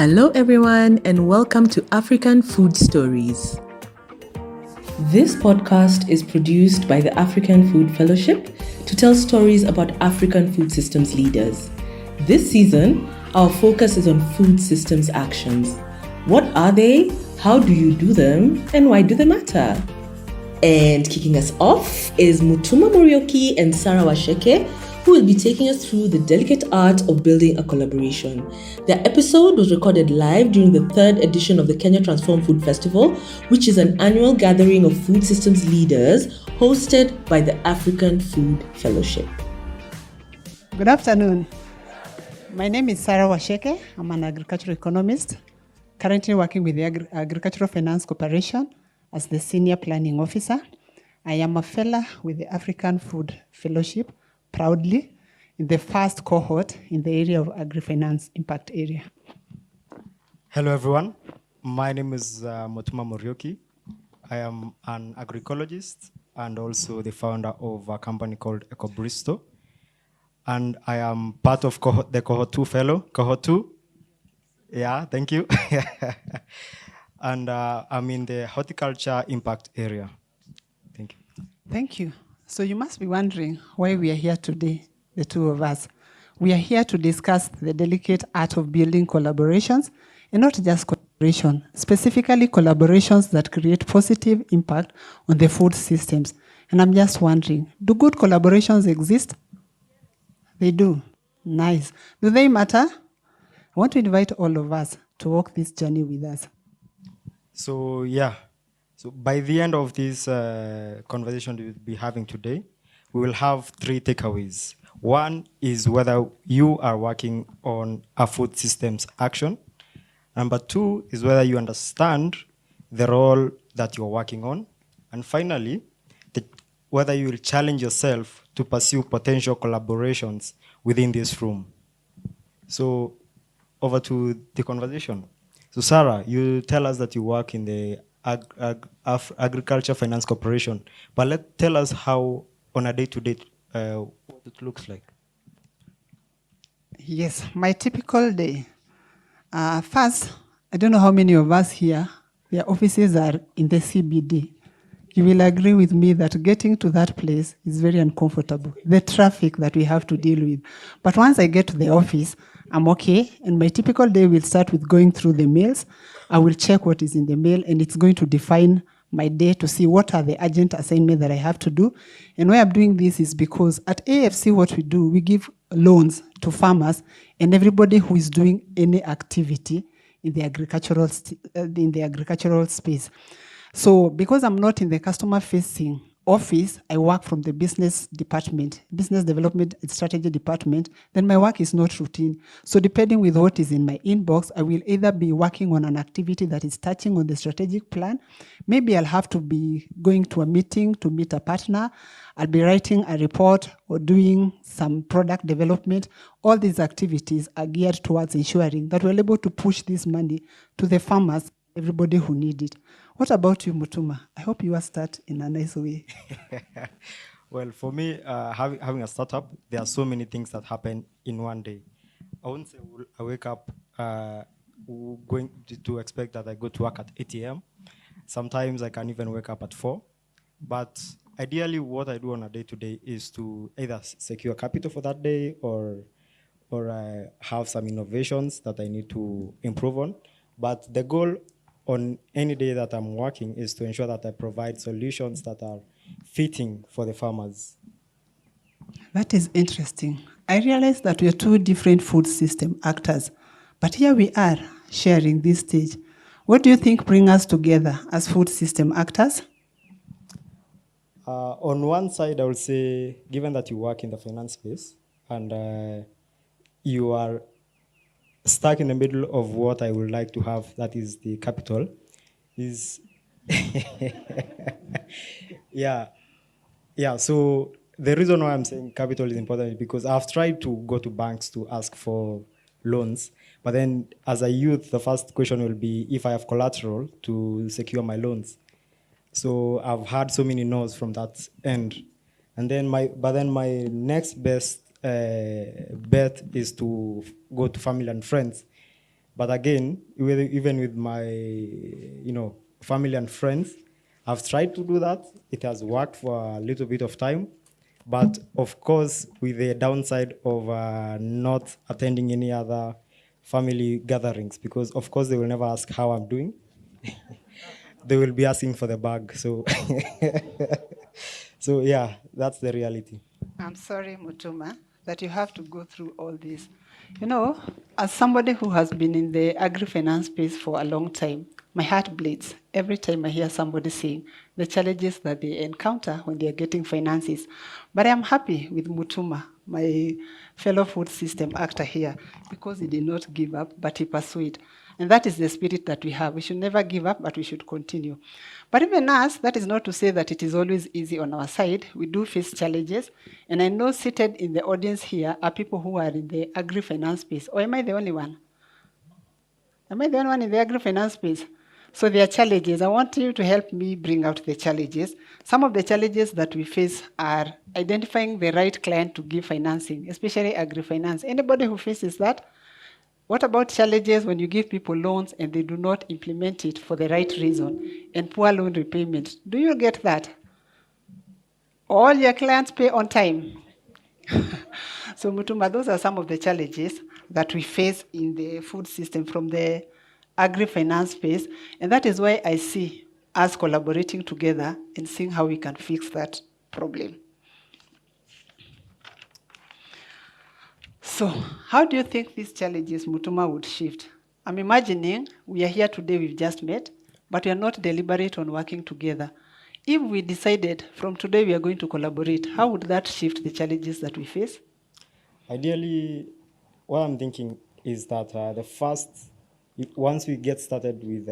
Hello, everyone, and welcome to African Food Stories. This podcast is produced by the African Food Fellowship to tell stories about African food systems leaders. This season, our focus is on food systems actions. What are they? How do you do them? And why do they matter? And kicking us off is Mutuma, Muriuki, and Sarah Waceke, who will be taking us through the delicate art of building a collaboration. The episode was recorded live during the third edition of the Kenya Transform Food Festival, which is an annual gathering of food systems leaders hosted by the African Food Fellowship. Good afternoon. My name is Sarah Waceke. I'm an agricultural economist, currently working with the Agricultural Finance Corporation as the Senior Planning Officer. I am a fellow with the African Food Fellowship, proudly in the first cohort in the area of agri-finance impact area. Hello, everyone. My name is Mutuma Muriuki. I am an agroecologist and also the founder of a company called EcoBristo. And I am part of the Cohort 2 fellow. Cohort 2? Yeah, thank you. And I'm in the horticulture impact area. Thank you. Thank you. So you must be wondering why we are here today, the two of us. We are here to discuss the delicate art of building collaborations, and not just collaboration, specifically collaborations that create positive impact on the food systems. And I'm just wondering, do good collaborations exist? They do. Nice. Do they matter? I want to invite all of us to walk this journey with us. So by the end of this conversation we'll be having today, we will have three takeaways. One is whether you are working on a food systems action. Number two is whether you understand the role that you're working on. And finally, whether you will challenge yourself to pursue potential collaborations within this room. So over to the conversation. So Sarah, you tell us that you work in the Agriculture Finance Corporation, but tell us how on a day-to-day what it looks like. Yes, my typical day. First, I don't know how many of us here, their offices are in the CBD. You will agree with me that getting to that place is very uncomfortable, the traffic that we have to deal with. But once I get to the office, I'm okay, and my typical day will start with going through the mails. I will check what is in the mail, and it's going to define my day to see what are the urgent assignments that I have to do. And why I'm doing this is because at AFC, what we do, we give loans to farmers and everybody who is doing any activity in the agricultural space. So because I'm not in the customer-facing office, I work from the business department, business development and strategy department, then my work is not routine. So depending with what is in my inbox, I will either be working on an activity that is touching on the strategic plan. Maybe I'll have to be going to a meeting to meet a partner. I'll be writing a report or doing some product development. All these activities are geared towards ensuring that we're able to push this money to the farmers, everybody who need it. What about you, Mutuma? I hope you will start in a nice way. Well, for me, having a startup, there are so many things that happen in one day. I wouldn't say I wake up going to expect that I go to work at 8 a.m. Sometimes I can even wake up at 4. But ideally, what I do on a day-to-day is to either secure capital for that day or have some innovations that I need to improve on. But the goal on any day that I'm working is to ensure that I provide solutions that are fitting for the farmers. That is interesting. I realize that we are two different food system actors, but here we are sharing this stage. What do you think brings us together as food system actors? On one side, I would say, given that you work in the finance space and you are stuck in the middle of what I would like to have, that is the capital, is yeah. So the reason why I'm saying capital is important is because I've tried to go to banks to ask for loans, but then as a youth, the first question will be if I have collateral to secure my loans. So I've had so many no's from that end, and then my next best bet is to go to family and friends. But again, even with my, family and friends, I've tried to do that. It has worked for a little bit of time, but of course, with the downside of not attending any other family gatherings, because of course they will never ask how I'm doing. They will be asking for the bag. So, so yeah, that's the reality. I'm sorry, Mutuma, that you have to go through all this. You know, as somebody who has been in the agri-finance space for a long time, my heart bleeds every time I hear somebody saying the challenges that they encounter when they are getting finances. But I'm happy with Mutuma, my fellow food system actor here, because he did not give up, but he pursued. And that is the spirit that we have. We should never give up, but we should continue. But even us, that is not to say that it is always easy on our side. We do face challenges. And I know seated in the audience here are people who are in the agri-finance space. Or am I the only one? Am I the only one in the agri-finance space? So there are challenges. I want you to help me bring out the challenges. Some of the challenges that we face are identifying the right client to give financing, especially agri-finance. Anybody who faces that? What about challenges when you give people loans and they do not implement it for the right reason and poor loan repayment? Do you get that? All your clients pay on time. So Mutuma, those are some of the challenges that we face in the food system from the agri-finance space. And that is why I see us collaborating together and seeing how we can fix that problem. So how do you think these challenges, Mutuma, would shift? I'm imagining we are here today, we've just met, but we are not deliberate on working together. If we decided from today we are going to collaborate, how would that shift the challenges that we face? Ideally, what I'm thinking is that once we get started with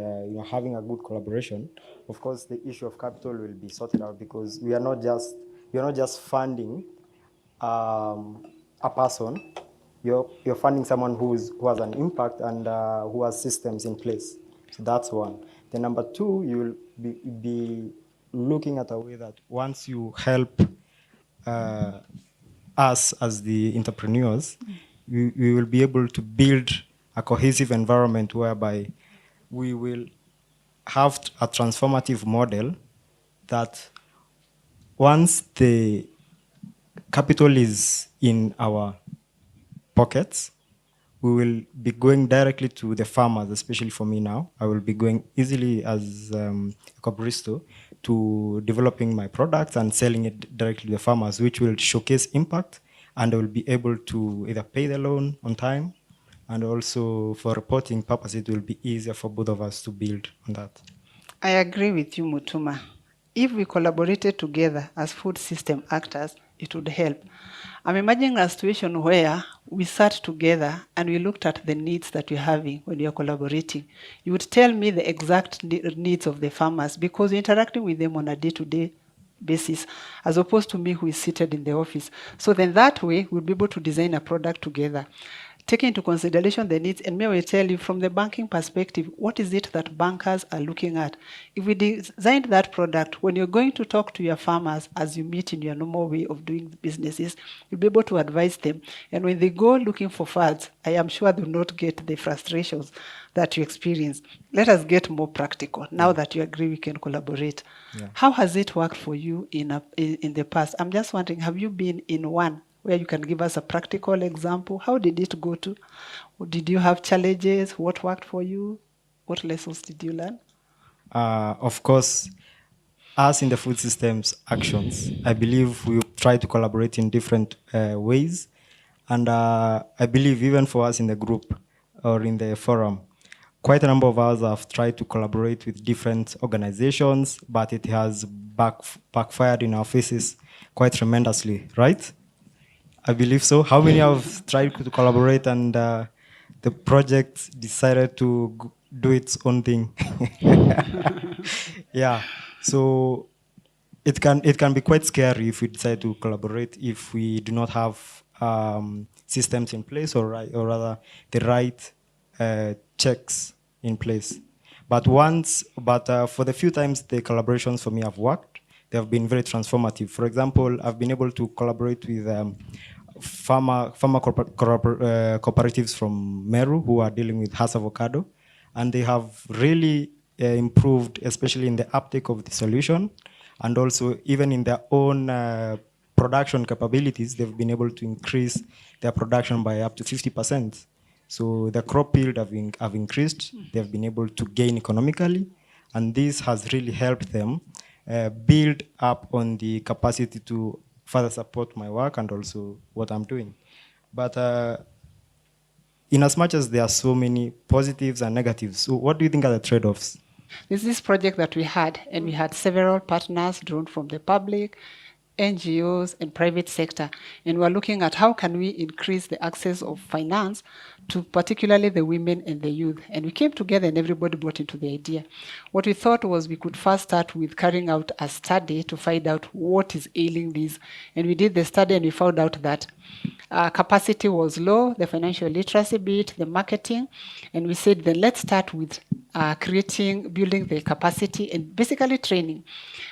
having a good collaboration, of course the issue of capital will be sorted out, because we are not just funding a person. You're funding someone who has an impact and who has systems in place. So that's one. Then number two, you will be looking at a way that once you help us as the entrepreneurs, we will be able to build a cohesive environment whereby we will have a transformative model that once the capital is in our pockets, we will be going directly to the farmers, especially for me now. I will be going easily as a Cobristo to developing my products and selling it directly to the farmers, which will showcase impact, and I will be able to either pay the loan on time, and also for reporting purposes, it will be easier for both of us to build on that. I agree with you, Mutuma. If we collaborated together as food system actors, it would help. I'm imagining a situation where we sat together and we looked at the needs that you're having when you're collaborating. You would tell me the exact needs of the farmers, because you're interacting with them on a day-to-day basis, as opposed to me who is seated in the office. So then that way, we'll be able to design a product together, taking into consideration the needs. And may I tell you, from the banking perspective, what is it that bankers are looking at? If we designed that product, when you're going to talk to your farmers as you meet in your normal way of doing businesses, you'll be able to advise them. And when they go looking for funds, I am sure they will not get the frustrations that you experience. Let us get more practical. Now that you agree we can collaborate. Yeah. How has it worked for you in the past? I'm just wondering, have you been in one where you can give us a practical example? How did it go to? Did you have challenges? What worked for you? What lessons did you learn? Of course, us in the food systems actions, I believe we try to collaborate in different ways. And I believe even for us in the group or in the forum, quite a number of us have tried to collaborate with different organizations, but it has backfired in our faces quite tremendously, right? I believe so. How many have tried to collaborate and the project decided to do its own thing? Yeah. So it can be quite scary if we decide to collaborate if we do not have systems in place, or rather the right checks in place. But for the few times the collaborations for me have worked, they have been very transformative. For example, I've been able to collaborate with cooperatives from Meru who are dealing with Hass avocado, and they have really improved, especially in the uptake of the solution, and also even in their own production capabilities. They've been able to increase their production by up to 50%. So the crop yield have increased. They've been able to gain economically, and this has really helped them build up on the capacity to further support my work and also what I'm doing. But in as much as there are so many positives and negatives, so what do you think are the trade-offs? There's this project that we had, and we had several partners drawn from the public, NGOs, and private sector. And we're looking at how can we increase the access of finance to particularly the women and the youth. And we came together and everybody bought into the idea. What we thought was we could first start with carrying out a study to find out what is ailing these. And we did the study and we found out that capacity was low, the financial literacy bit, the marketing, and we said then let's start with building the capacity and basically training.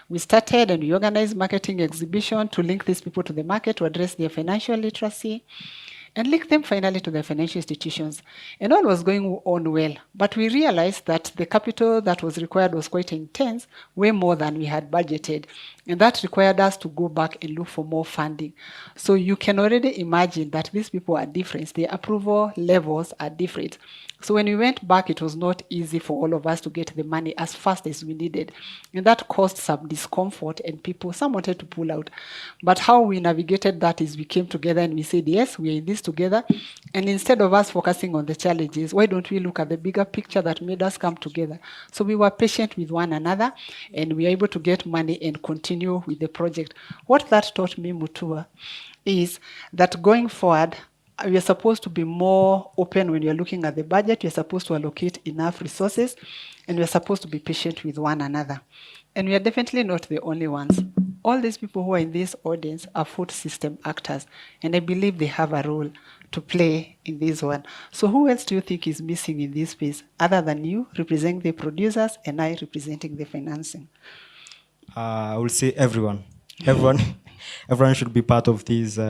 We started and we organized marketing exhibition to link these people to the market to address their financial literacy and link them finally to the financial institutions. And all was going on well, but we realized that the capital that was required was quite intense, way more than we had budgeted. And that required us to go back and look for more funding. So you can already imagine that these people are different. The approval levels are different. So when we went back, it was not easy for all of us to get the money as fast as we needed. And that caused some discomfort and some wanted to pull out. But how we navigated that is we came together and we said, yes, we are in this together. And instead of us focusing on the challenges, why don't we look at the bigger picture that made us come together? So we were patient with one another and we were able to get money and continue with the project. What that taught me, Mutuma, is that going forward, we are supposed to be more open when you're looking at the budget. You're supposed to allocate enough resources, and we're supposed to be patient with one another. And we are definitely not the only ones. All these people who are in this audience are food system actors, and I believe they have a role to play in this one. So who else do you think is missing in this space, other than you representing the producers and I representing the financing? I will say everyone. Everyone should be part of this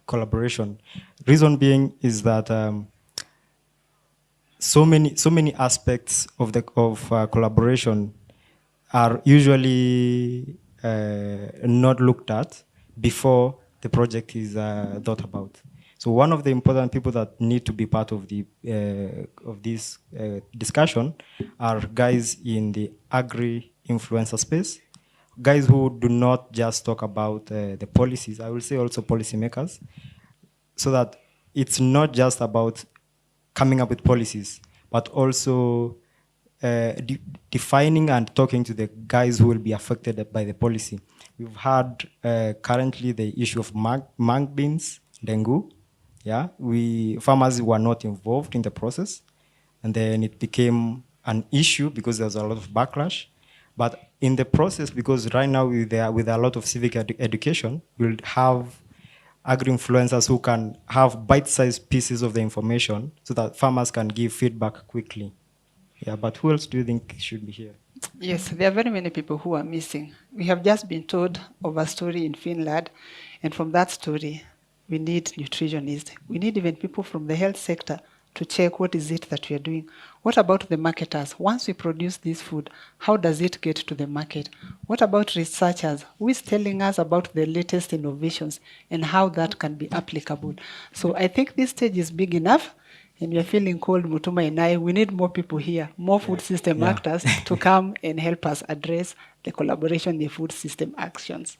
collaboration. Reason being is that so many aspects of collaboration are usually not looked at before the project is thought about. So one of the important people that need to be part of this discussion are guys in the agri-influencer space, guys who do not just talk about the policies, I will say also policymakers, so that it's not just about coming up with policies, but also defining and talking to the guys who will be affected by the policy. We've had currently the issue of mung beans, dengue. Yeah, farmers were not involved in the process, and then it became an issue because there was a lot of backlash. But in the process, because right now with a lot of civic education, we'll have agri-influencers who can have bite-sized pieces of the information so that farmers can give feedback quickly. Yeah, but who else do you think should be here? Yes, there are very many people who are missing. We have just been told of a story in Finland, and from that story, we need nutritionists. We need even people from the health sector to check what is it that we are doing. What about the marketers? Once we produce this food, how does it get to the market? What about researchers? Who is telling us about the latest innovations and how that can be applicable? So I think this stage is big enough, and we are feeling cold, Mutuma and I. We need more people here, more food system actors to come and help us address the collaboration in the food system actions.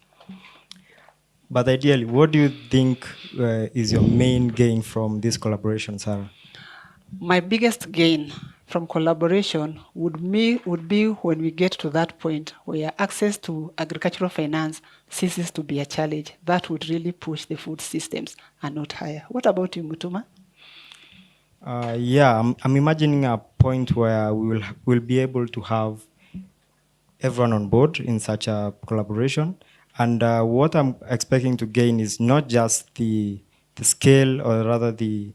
But ideally, what do you think is your main gain from this collaboration, Sarah? My biggest gain from collaboration would be when we get to that point where access to agricultural finance ceases to be a challenge. That would really push the food systems and not higher. What about you, Mutuma? I'm imagining a point where we'll be able to have everyone on board in such a collaboration. And what I'm expecting to gain is not just the scale, or rather the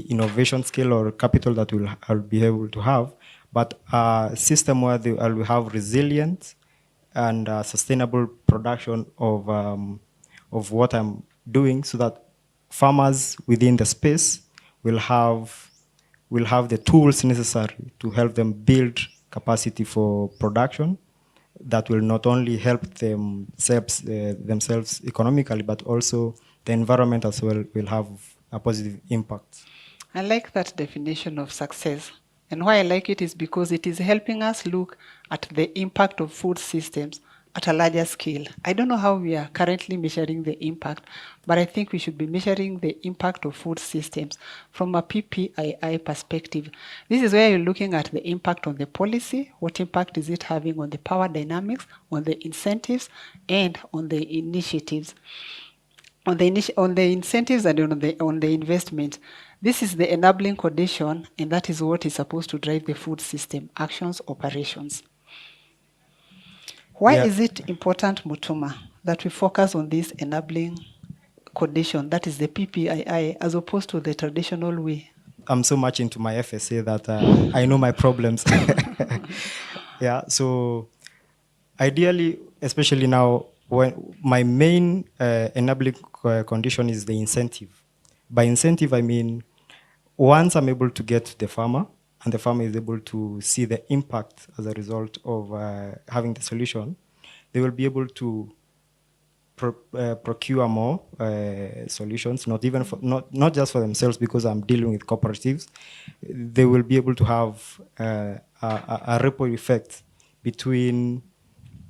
innovation scale or capital that I'll be able to have, but a system where I'll have resilient and sustainable production of what I'm doing so that farmers within the space will have the tools necessary to help them build capacity for production that will not only help themselves economically, but also the environment as well will have a positive impact. I like that definition of success. And why I like it is because it is helping us look at the impact of food systems at a larger scale. I don't know how we are currently measuring the impact, but I think we should be measuring the impact of food systems from a PPII perspective. This is where you're looking at the impact on the policy, what impact is it having on the power dynamics, on the incentives, and on the initiatives. On the incentives and on the investment. This is the enabling condition, and that is what is supposed to drive the food system, actions, operations. Why is it important, Mutuma, that we focus on this enabling condition, that is the PPII, as opposed to the traditional way? I'm so much into my FSA that I know my problems. Yeah, so ideally, especially now, when my main enabling condition is the incentive. By incentive, I mean once I'm able to get to the farmer and the farmer is able to see the impact as a result of having the solution, they will be able to procure more solutions, not just for themselves, because I'm dealing with cooperatives. They will be able to have a ripple effect between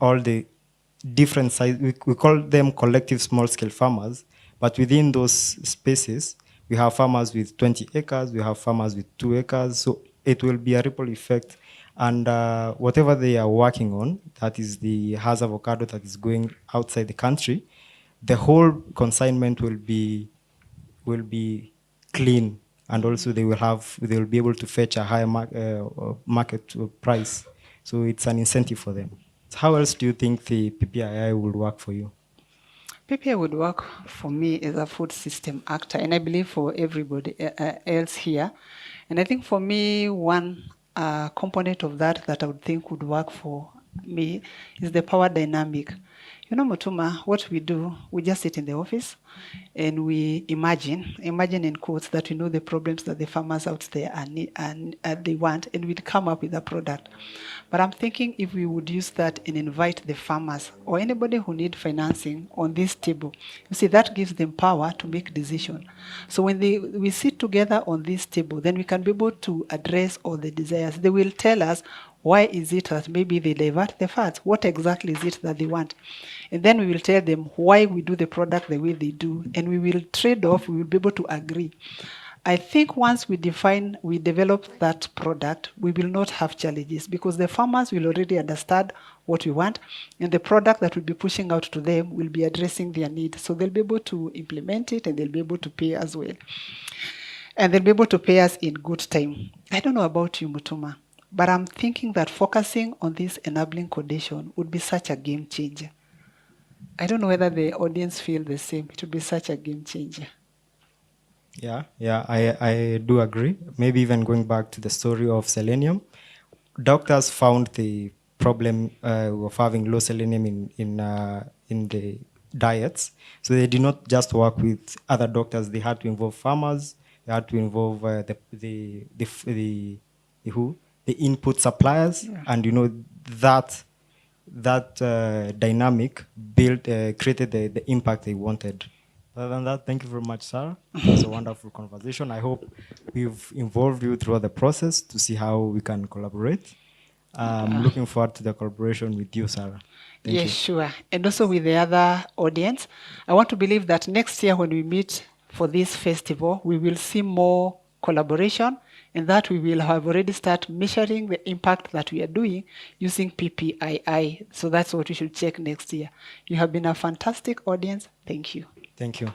all the different size. We call them collective small-scale farmers, but within those spaces, we have farmers with 20 acres, we have farmers with 2 acres, so it will be a ripple effect. And whatever they are working on, that is the Hass avocado that is going outside the country, the whole consignment will be clean, and also they will be able to fetch a higher market price. So it's an incentive for them. How else do you think the PPII will work for you? PPI would work for me as a food system actor, and I believe for everybody else here. And I think for me, one component of that I would think would work for me is the power dynamic. You know, Mutuma, what we do, we just sit in the office and we imagine in quotes, that we know the problems that the farmers out there and they want, and we'd come up with a product. But I'm thinking if we would use that and invite the farmers or anybody who need financing on this table, you see, that gives them power to make decisions. So when we sit together on this table, then we can be able to address all the desires. They will tell us why is it that maybe they divert the funds? What exactly is it that they want? And then we will tell them why we do the product the way they do, and we will trade off, we will be able to agree. I think once we develop that product, we will not have challenges, because the farmers will already understand what we want, and the product that we'll be pushing out to them will be addressing their needs. So they'll be able to implement it, and they'll be able to pay as well. And they'll be able to pay us in good time. I don't know about you, Mutuma, but I'm thinking that focusing on this enabling condition would be such a game changer. I don't know whether the audience feel the same. It would be such a game changer. Yeah, I do agree. Maybe even going back to the story of selenium, doctors found the problem of having low selenium in the diets. So they did not just work with other doctors. They had to involve farmers. They had to involve the input suppliers, and you know that dynamic created the impact they wanted. Other than that, thank you very much, Sarah. It was a wonderful conversation. I hope we've involved you throughout the process to see how we can collaborate. I'm looking forward to the collaboration with you, Sarah. Thank you. Sure. And also with the other audience. I want to believe that next year when we meet for this festival, we will see more collaboration, and that we will have already start measuring the impact that we are doing using PPII. So that's what we should check next year. You have been a fantastic audience. Thank you. Thank you.